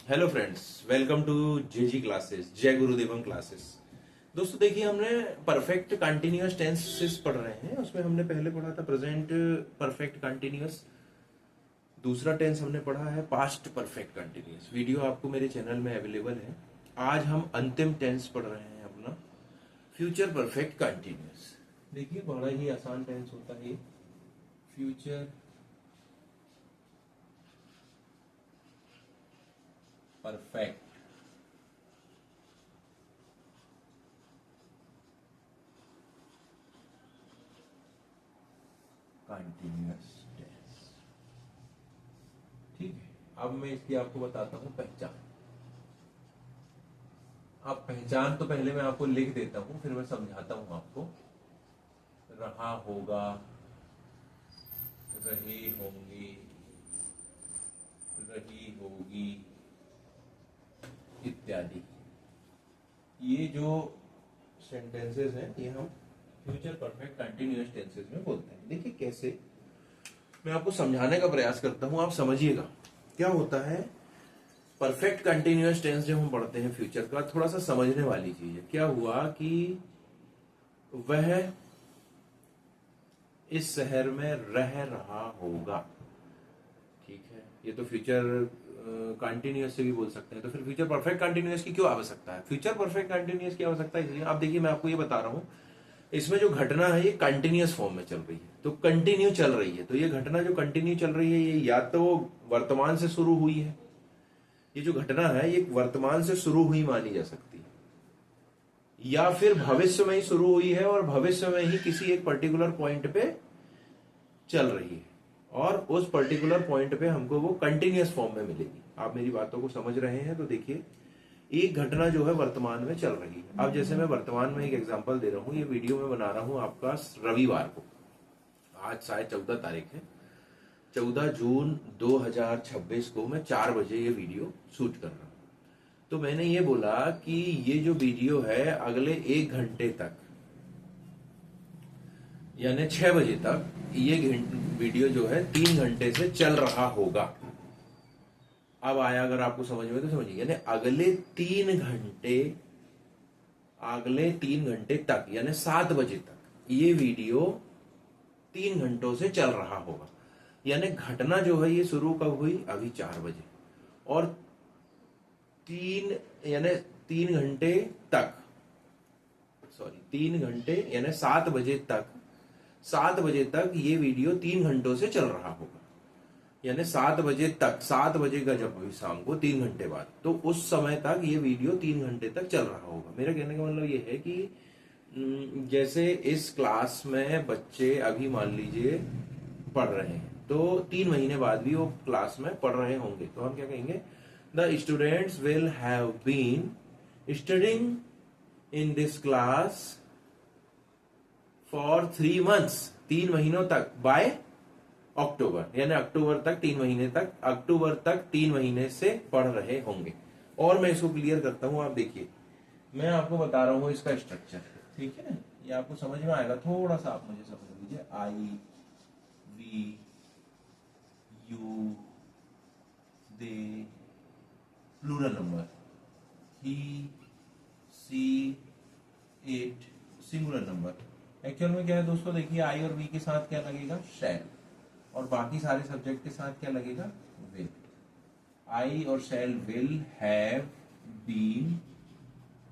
Hello friends, welcome to JG classes, Jai Gurudevam classes. दोस्तों देखिए, हमने परफेक्ट कंटिन्यूअस टेंसेस पढ़ रहे हैं। उसमें हमने पहले पढ़ा था प्रेजेंट परफेक्ट कंटिन्यूअस। दूसरा टेंस हमने पढ़ा है पास्ट परफेक्ट कंटिन्यूअस। वीडियो आपको मेरे चैनल में अवेलेबल है। आज हम अंतिम टेंस पढ़ रहे हैं अपना, फ्यूचर परफेक्ट कंटिन्यूअस। देखिए, बड़ा ही आसान टेंस होता है ये, फ्यूचर परफेक्ट कंटिन्यूअस टेंस। ठीक है, अब मैं इसकी आपको बताता हूं पहचान। अब पहचान तो पहले मैं आपको लिख देता हूं, फिर मैं समझाता हूं आपको। रहा होगा, रहे होंगे, रही होगी, इत्यादि। ये जो सेंटेंसेस हैं ये हम फ्यूचर परफेक्ट कंटिन्यूअस टेंसेस में बोलते हैं। देखिए कैसे, मैं आपको समझाने का प्रयास करता हूं, आप समझिएगा क्या होता है। परफेक्ट कंटिन्यूअस टेंस जब हम पढ़ते हैं फ्यूचर का, थोड़ा सा समझने वाली चीज है। क्या हुआ कि वह इस शहर में रह रहा होगा। ठीक है, ये तो फ्यूचर कंटिन्यूअस से भी बोल सकते हैं। तो फिर फ्यूचर परफेक्ट कंटिन्यूअस की क्यों आवश्यकता है? फ्यूचर परफेक्ट कंटिन्यूअस की आवश्यकता इसलिए, अब देखिए मैं आपको ये बता रहा हूं, इसमें जो घटना है ये कंटिन्यूअस फॉर्म में चल रही है, तो कंटिन्यू चल रही है। तो ये घटना जो कंटिन्यू चल रही है, ये या तो वर्तमान से शुरू हुई है, ये जो घटना है ये वर्तमान से शुरू हुई मानी जा सकती है, या फिर भविष्य में ही शुरू हुई है और भविष्य में ही किसी एक पर्टिकुलर पॉइंट पे चल रही है, और उस पर्टिकुलर पॉइंट पे हमको वो कंटिन्यूअस फॉर्म में मिलेगी। आप मेरी बातों को समझ रहे हैं? तो देखिए, एक घटना जो है वर्तमान में चल रही है। अब जैसे मैं वर्तमान में एक एग्जांपल दे रहा हूं, ये वीडियो में बना रहा हूं आपका रविवार को, आज शायद 14 तारीख है, 14 जून 2026 को मैं 4 बजे ये वीडियो शूट कर रहा हूं। तो मैंने ये बोला कि ये जो वीडियो है अगले 1 घंटे तक, यानी 6 बजे तक ये वीडियो जो है 3 घंटे से चल रहा होगा। अब आया अगर आपको समझ में तो समझिए, यानी अगले 3 घंटे तक, यानी 7 बजे तक ये वीडियो 3 घंटों से चल रहा होगा। यानी घटना जो है ये शुरू कब हुई? अभी 4 बजे, और 3 तक, सॉरी 3 घंटे यानी 7 बजे तक, 7 बजे तक ये वीडियो 3 घंटों से चल रहा होगा। यानी 7 बजे तक, 7 बजे का जब हुई शाम को 3 घंटे बाद, तो उस समय तक ये वीडियो 3 घंटे तक चल रहा होगा। मेरा कहने का मतलब ये है कि जैसे इस क्लास में बच्चे अभी मान लीजिए पढ़ रहे हैं, तो 3 महीने बाद भी वो क्लास में पढ़ रहे होंगे, तो हम क्या कहेंगे? The students will have been studying in this class for 3 months, 3 महीनों तक, बाय अक्टूबर, यानी अक्टूबर तक 3 महीने तक, अक्टूबर तक 3 महीने से पढ़ रहे होंगे। और मैं इसको क्लियर करता हूं, आप देखिए, मैं आपको बता रहा हूं इसका स्ट्रक्चर। ठीक है, ये आपको समझ में आएगा, थोड़ा सा आप मुझे समझ लीजिए। I, we, you, they, plural number, he, she, it, singular number. Actual में क्या है दोस्तों, देखिए आई और वी के साथ क्या लगेगा? शैल, और बाकी सारे सब्जेक्ट के साथ क्या लगेगा? विल। आई और shall will have been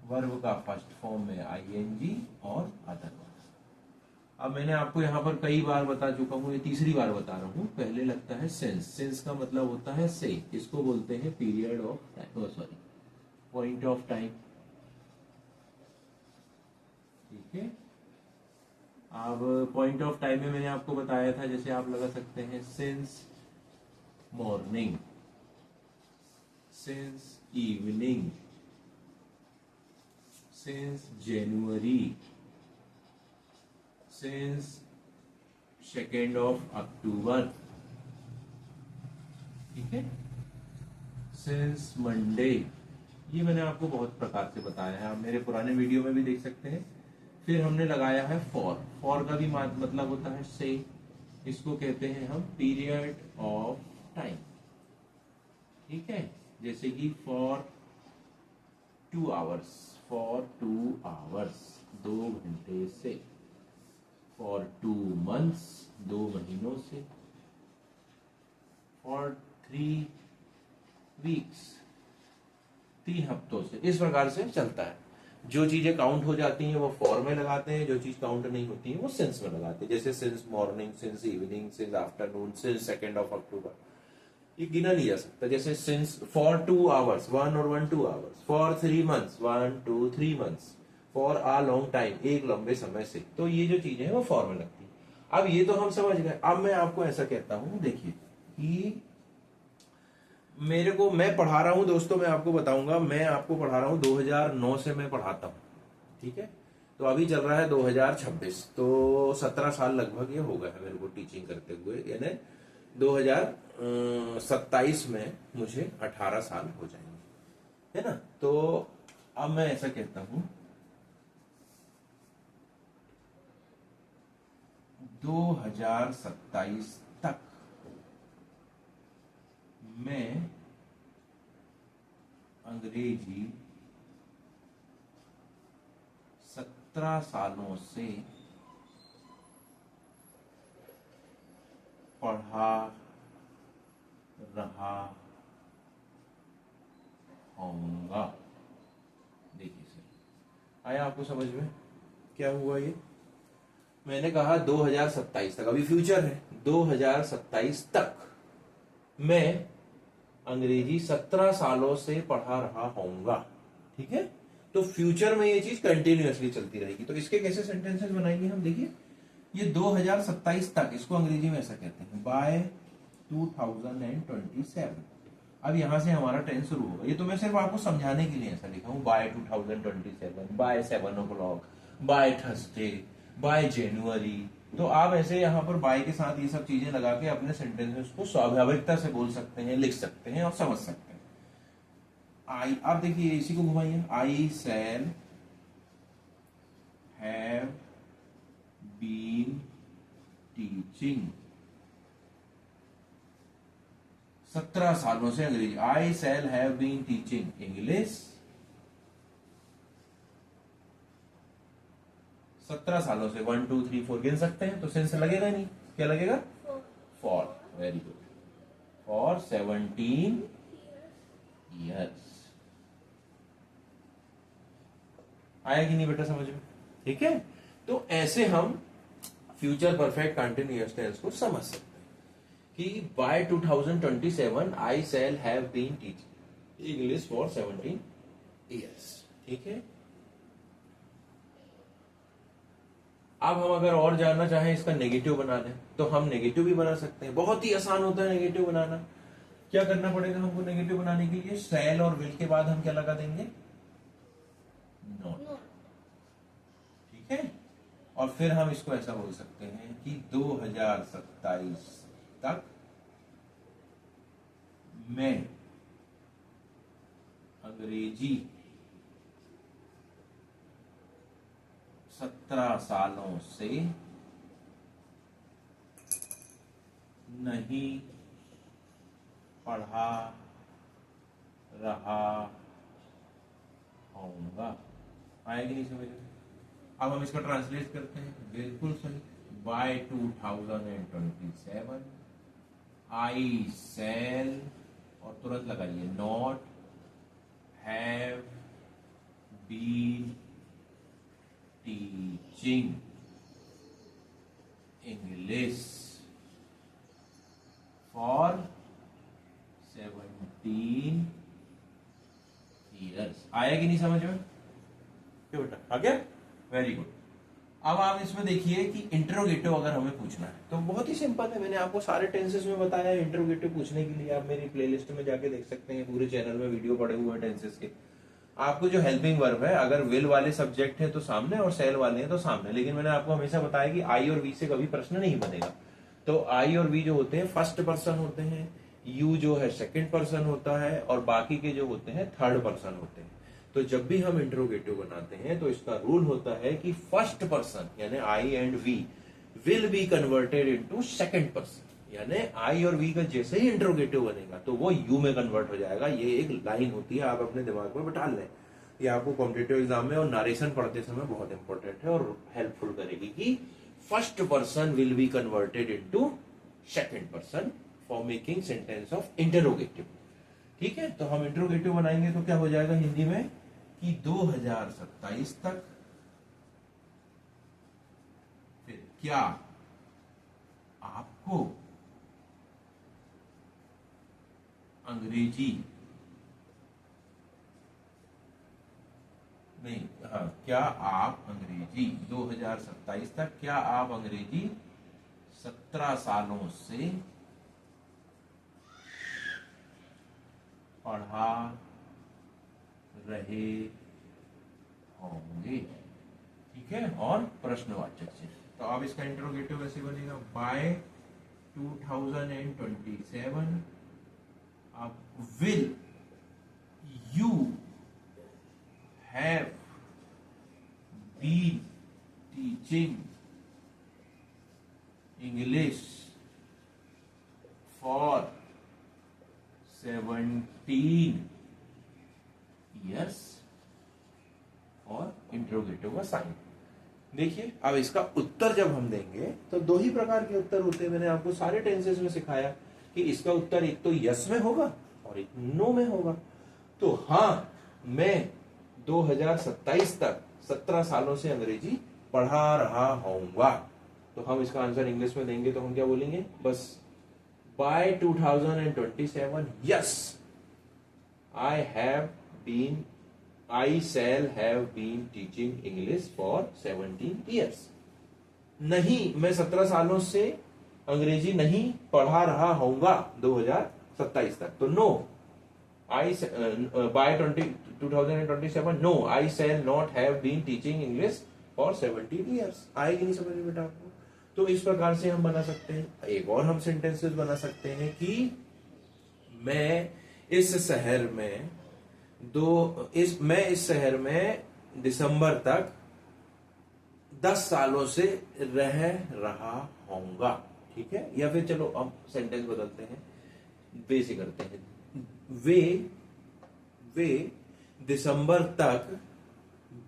verb का फर्स्ट फॉर्म में आईएनजी और अदर। अब मैंने आपको यहां पर कई बार बता चुका हूं, ये तीसरी बार बता रहा हूं। पहले लगता है सेंस, सेंस का मतलब होता है से, इसको बोलते हैं period of time, sorry point of time. ठीक है, अब पॉइंट ऑफ टाइम में मैंने आपको बताया था, जैसे आप लगा सकते हैं since morning, since evening, since January, since 2 अक्टूबर। ठीक है, सिंस मंडे, ये मैंने आपको बहुत प्रकार से बताया है, आप मेरे पुराने वीडियो में भी देख सकते हैं। फिर हमने लगाया है फॉर, फॉर का भी मतलब होता है से, इसको कहते हैं हम पीरियड ऑफ टाइम। ठीक है, जैसे कि फॉर 2 आवर्स, फॉर 2 आवर्स 2 घंटे से, फॉर 2 मंथ्स 2 महीनों से, फॉर 3 वीक्स 3 हफ्तों से। इस प्रकार से चलता है। जो चीजें काउंट हो जाती हैं वो फॉर में लगाते हैं, जो चीज काउंट नहीं होती है वो सिंस में लगाते हैं। जैसे since morning, since evening, since afternoon, since 2 अक्टूबर, ये गिना नहीं जा सकता। जैसे सिंस फॉर 2 आवर्स 1 और 1 2 hours, for 3 months 1 2 3 months, for a long time एक लंबे समय से। तो ये जो चीजें हैं वो फॉर में लगती है। अब ये तो हम समझ गए। अब मैं आपको ऐसा कहता हूं, देखिए कि मेरे को, मैं पढ़ा रहा हूं दोस्तों, मैं आपको बताऊंगा, मैं आपको पढ़ा रहा हूं 2009 से मैं पढ़ाता हूं, ठीक है। तो अभी चल रहा है 2026, तो 17 साल लगभग ये हो गया है मेरे को टीचिंग करते हुए। यानी 2027 में मुझे 18 साल हो जाएंगे, है ना। तो अब मैं ऐसा कहता हूं 2027 तक मैं अंग्रेजी 17 सालों से पढ़ा रहा होऊंगा। देखिए सर, आया आपको समझ में क्या हुआ ये? मैंने कहा 2027 तक, अभी फ्यूचर है, 2027 तक मैं अंग्रेजी 17 सालों से पढ़ा रहा होऊंगा, ठीक है। तो फ्यूचर में ये चीज कंटिन्यूअसली चलती रहेगी। तो इसके कैसे सेंटेंसेस बनाएंगे हम? देखिए, ये 2027 तक, इसको अंग्रेजी में ऐसा कहते हैं बाय 2027। अब यहां से हमारा टेंस शुरू होगा। ये तो मैं सिर्फ आपको समझाने के लिए ऐसा लिखा हूं, by 2027, by 7 o'clock, by Thursday, by January. तो आप ऐसे यहाँ पर बाय के साथ ये सब चीजें लगा के अपने सेंटेंसेस को स्वाभाविकता से बोल सकते हैं, लिख सकते हैं और समझ सकते हैं। आई, आप देखिए इसी को घुमाइए, I shall have been teaching 17 सालों से अंग्रेजी। I shall have been teaching English 17 सालों से। 1 2 3 4 गिन सकते हैं, तो सेंस लगेगा नहीं, क्या लगेगा? For. Very good, for 17 years. आया कि नहीं बेटा समझ में? ठीक है। तो ऐसे हम फ्यूचर परफेक्ट कंटिन्यूअस टेंस को समझ सकते हैं कि by 2027 I shall have been teaching English for 17 years. ठीक है। अब हम अगर और जानना चाहें इसका नेगेटिव बना दें, तो हम नेगेटिव भी बना सकते हैं। बहुत ही आसान होता है नेगेटिव बनाना। क्या करना पड़ेगा हमको नेगेटिव बनाने के लिए? शैल और विल के बाद हम क्या लगा देंगे? नॉट। ठीक है। और फिर हम इसको ऐसा बोल सकते हैं कि 2027 तक मैं अंग्रेजी 17 सालों से नहीं पढ़ा रहा होऊंगा। आएगी नहीं समझ में? अब हम इसका ट्रांसलेट करते हैं। बिल्कुल सही। बाय 2027 आई शैल, और तुरंत लगाइए not have been teaching English for 17 years. आया कि नहीं समझ में? क्यों बेटा, आ गया? Very good. अब आप इसमें देखिए कि इंटरोगेटिव अगर हमें पूछना है तो बहुत ही सिंपल है। मैंने आपको सारे टेंसेस में बताया है इंटरोगेटिव पूछने के लिए। आप मेरी प्लेलिस्ट में जाके देख सकते हैं, पूरे चैनल में वीडियो पड़े हुए हैं टेंसेस के। आपको जो हेल्पिंग वर्ब है, अगर विल वाले सब्जेक्ट है तो सामने और सेल वाले हैं तो सामने। लेकिन मैंने आपको हमेशा बताया कि आई और वी से कभी प्रश्न नहीं बनेगा। तो आई और वी जो होते हैं फर्स्ट पर्सन होते हैं, यू जो है सेकंड पर्सन होता है, और बाकी के जो होते हैं थर्ड पर्सन होते हैं। तो जब भी हम इंटरोगेटिव बनाते हैं तो इसका रूल होता है कि फर्स्ट पर्सन यानी I and we will be converted into second person. यानी आई और वी का जैसे ही इंट्रोगेटिव बनेगा तो वो यू में कन्वर्ट हो जाएगा। ये एक लाइन होती है, आप अपने दिमाग में बैठा लें। ये आपको कॉम्पिटिटिव एग्जाम में और नारेशन पढ़ते समय बहुत इंपॉर्टेंट है और हेल्पफुल करेगी कि first person will be converted into second person for making sentence of interrogative. ठीक है, तो हम इंटरोगेटिव बनाएंगे तो क्या हो जाएगा हिंदी में कि 2027 तक फिर क्या आपको अंग्रेजी नहीं, हाँ, क्या आप अंग्रेजी 2027 तक क्या आप अंग्रेजी 17 सालों से पढ़ा रहे होंगे। ठीक है, और प्रश्नवाचक से। तो अब इसका इंट्रोगेटिव ऐसे बनेगा बाय 2027 अब will you have been teaching English for 17 years और इंट्रोगेटिव का साइन। देखिए, अब इसका उत्तर जब हम देंगे तो दो ही प्रकार के उत्तर होते हैं। मैंने आपको सारे टेंसेस में सिखाया कि इसका उत्तर एक तो यस में होगा और एक नो में होगा। तो हाँ, मैं 2027 तक 17 सालों से अंग्रेजी पढ़ा रहा होऊंगा। तो हम इसका आंसर इंग्लिश में देंगे तो हम क्या बोलेंगे, बस by 2027 yes I shall have been teaching English for 17 years। नहीं, मैं 17 सालों से अंग्रेजी नहीं पढ़ा रहा होऊंगा 2027 तक। तो no, by 2027 no, I shall not have been teaching English for 17 years। आएगी नहीं समझ में बेटा आपको? तो इस प्रकार से हम बना सकते हैं। एक और हम सेंटेंसेस बना सकते हैं कि मैं इस शहर में दिसंबर तक 10 सालों से रह रहा होऊंगा। ठीक है, या फिर चलो अब सेंटेंस बदलते हैं, वे से करते हैं। वे दिसंबर तक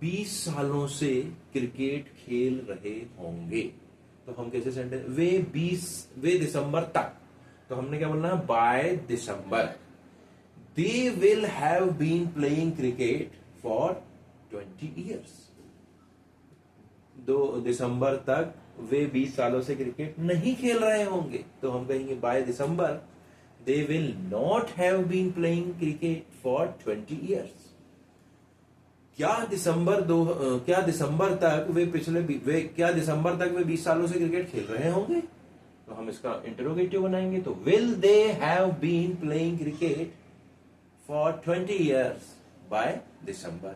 20 सालों से क्रिकेट खेल रहे होंगे। तो हम कैसे सेंटेंस, वे दिसंबर तक, तो हमने क्या बोलना है, by December. They will have been playing cricket for 20 years। 2 दिसंबर तक वे 20 सालों से क्रिकेट नहीं खेल रहे होंगे। तो हम कहेंगे by December they will not have been playing cricket for 20 years। क्या दिसंबर तक वे 20 सालों से क्रिकेट खेल रहे होंगे? तो हम इसका इंटरोगेटिव बनाएंगे तो will they have been playing cricket for 20 years by December।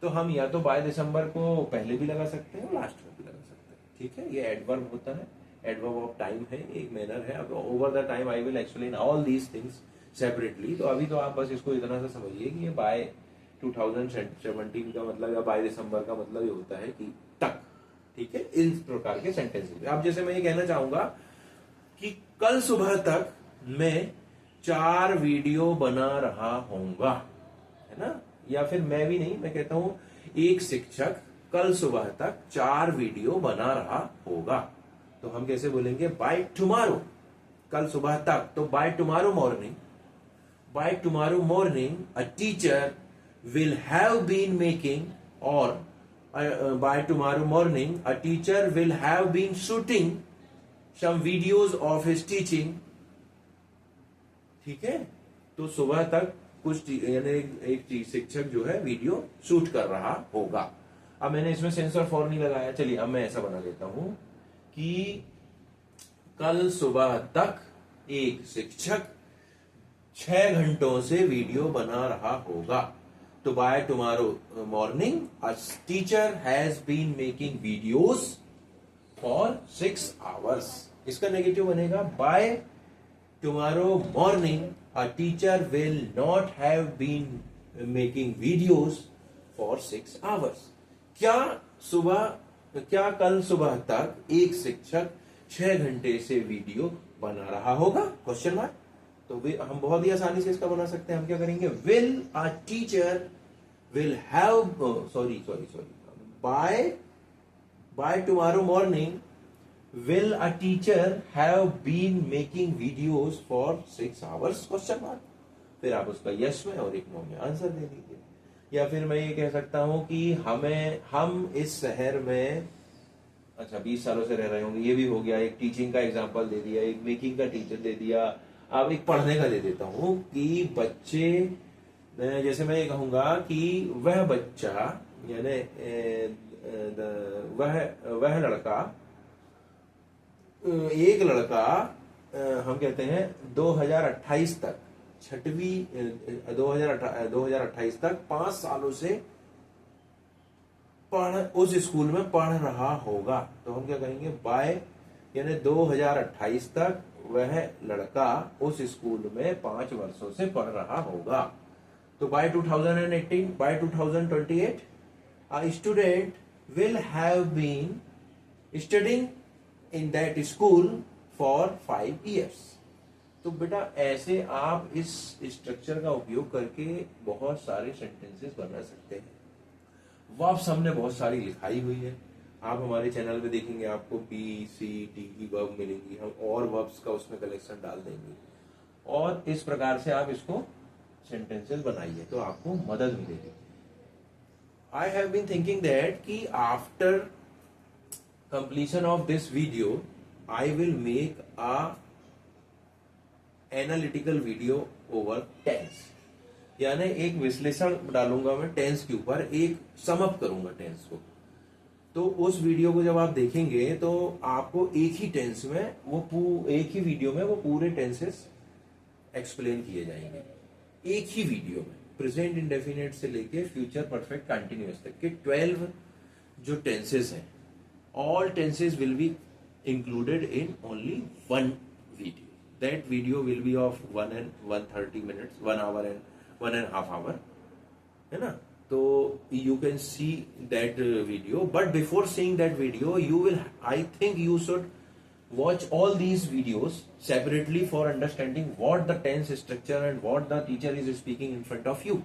तो हम या तो बाय दिसंबर को पहले भी लगा सकते हैं, लास्ट में भी लगा सकते हैं। ठीक है, ये एडवर्ब होता है, एडवर्ब ऑफ टाइम है, एक मैनर है। अब over the time I will explain all these things separately. तो अभी तो आप बस इसको इतना सा समझिए कि ये बाय 2017 का मतलब या बाय दिसंबर का मतलब ये होता है कि तक। ठीक है, इस प्रकार के सेंटेंसेस। अब जैसे मैं ये कहना चाहूंगा कि कल सुबह तक मैं 4 वीडियो बना रहा होऊंगा, है ना। या फिर मैं भी नहीं, मैं कहता हूं एक शिक्षक कल सुबह तक 4 वीडियो बना रहा होगा। तो हम कैसे बोलेंगे, बाय टुमारो, कल सुबह तक। तो by tomorrow morning a teacher will have been making, और by tomorrow morning a teacher will have been shooting some videos of his teaching. ठीक है, तो सुबह तक कुछ यानी एक शिक्षक जो है वीडियो शूट कर रहा होगा। अब मैंने इसमें सेंसर फॉर नहीं लगाया। चलिए अब मैं ऐसा बना लेता हूं कि कल सुबह तक एक शिक्षक 6 घंटों से वीडियो बना रहा होगा। तो by tomorrow morning a teacher has been making videos for 6 hours. इसका नेगेटिव बनेगा, by tomorrow morning a teacher will not have been making videos for 6 hours। क्या कल सुबह तक एक शिक्षक 6 घंटे से वीडियो बना रहा होगा क्वेश्चन मार्क। तो हम बहुत ही आसानी से इसका बना सकते हैं। हम क्या करेंगे, will a teacher will have sorry sorry sorry bye tomorrow morning will a teacher have been making videos for 6 hours question mark. फिर आप उसका यस में और एक नो में आंसर दे दीजिए। या फिर मैं ये कह सकता हूं कि हम इस शहर में 20 सालों से रह रहे होंगे, ये भी हो गया। एक टीचिंग का एग्जांपल दे दिया, एक मेकिंग का टीचर दे दिया। अब एक पढ़ने का दे देता हूं कि बच्चे, जैसे मैं ये कहूंगा कि वह बच्चा यानी वह लड़का, एक लड़का हम कहते हैं 2028 तक 2028 तक 5 सालों से उस स्कूल में पढ़ रहा होगा। तो हम क्या कहेंगे, बाय यानी 2028 तक वह लड़का उस स्कूल में 5 वर्षों से पढ़ रहा होगा। तो bye 2018, bye 2028 a student will have been studying in that school for 5 years। तो बेटा ऐसे आप इस स्ट्रक्चर का उपयोग करके बहुत सारे सेंटेंसेस बना सकते हैं। वर्ब्स हमने बहुत सारी लिखाई हुई है, आप हमारे चैनल पे देखेंगे आपको पी सी टी की वर्ब मिलेंगी, हम और वर्ब्स का उसमें कलेक्शन डाल देंगे और इस प्रकार से आप इसको सेंटेंसेस बनाइए तो आपको मदद मिलेगी। I have been thinking that कि after completion of this video I will make a analytical video over tense, यानी एक विश्लेषण डालूंगा मैं टेंस के ऊपर, एक सम अप करूंगा टेंस को। तो उस वीडियो को जब आप देखेंगे तो आपको एक ही टेंस में एक ही वीडियो में वो पूरे टेंसेस एक्सप्लेन किए जाएंगे, एक ही वीडियो में। प्रेजेंट इंडेफिनिट से लेके फ्यूचर परफेक्ट कंटिन्यूअस तक के 12 जो टेंसेस हैं, all tenses will be included in only one video. That video will be of 130 minutes, 1 hour and 1.5 hour, है ना। तो you can see that video, but before seeing that video I think you should watch all these videos separately for understanding what the tense structure and what the teacher is speaking in front of you.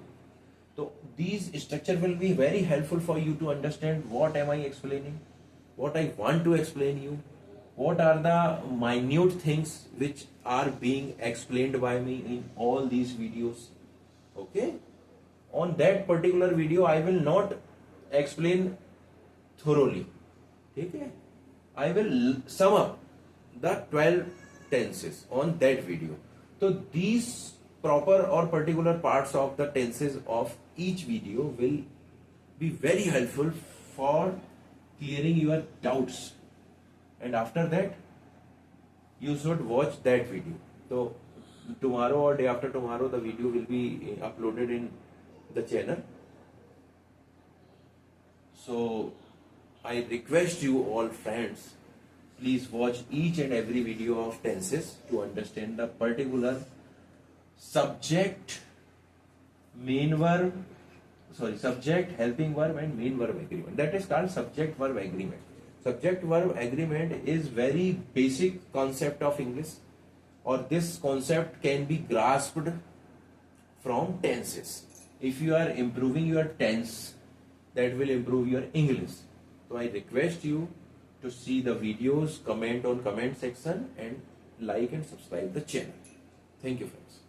So these structure will be very helpful for you to understand what am I explaining, what I want to explain you, what are the minute things which are being explained by me in all these videos. Okay, on that particular video I will not explain thoroughly, okay, I will sum up the 12 tenses on that video. So these proper or particular parts of the tenses of each video will be very helpful for clearing your doubts, and after that you should watch that video. So tomorrow or day after tomorrow the video will be uploaded in the channel. So I request you all friends, please watch each and every video of tenses to understand the particular subject, main verb, subject, helping verb and main verb agreement. That is called subject verb agreement. Subject verb agreement is very basic concept of English, or this concept can be grasped from tenses. If you are improving your tense, that will improve your English. So I request you to see the videos, comment on comment section and like and subscribe the channel. Thank you friends.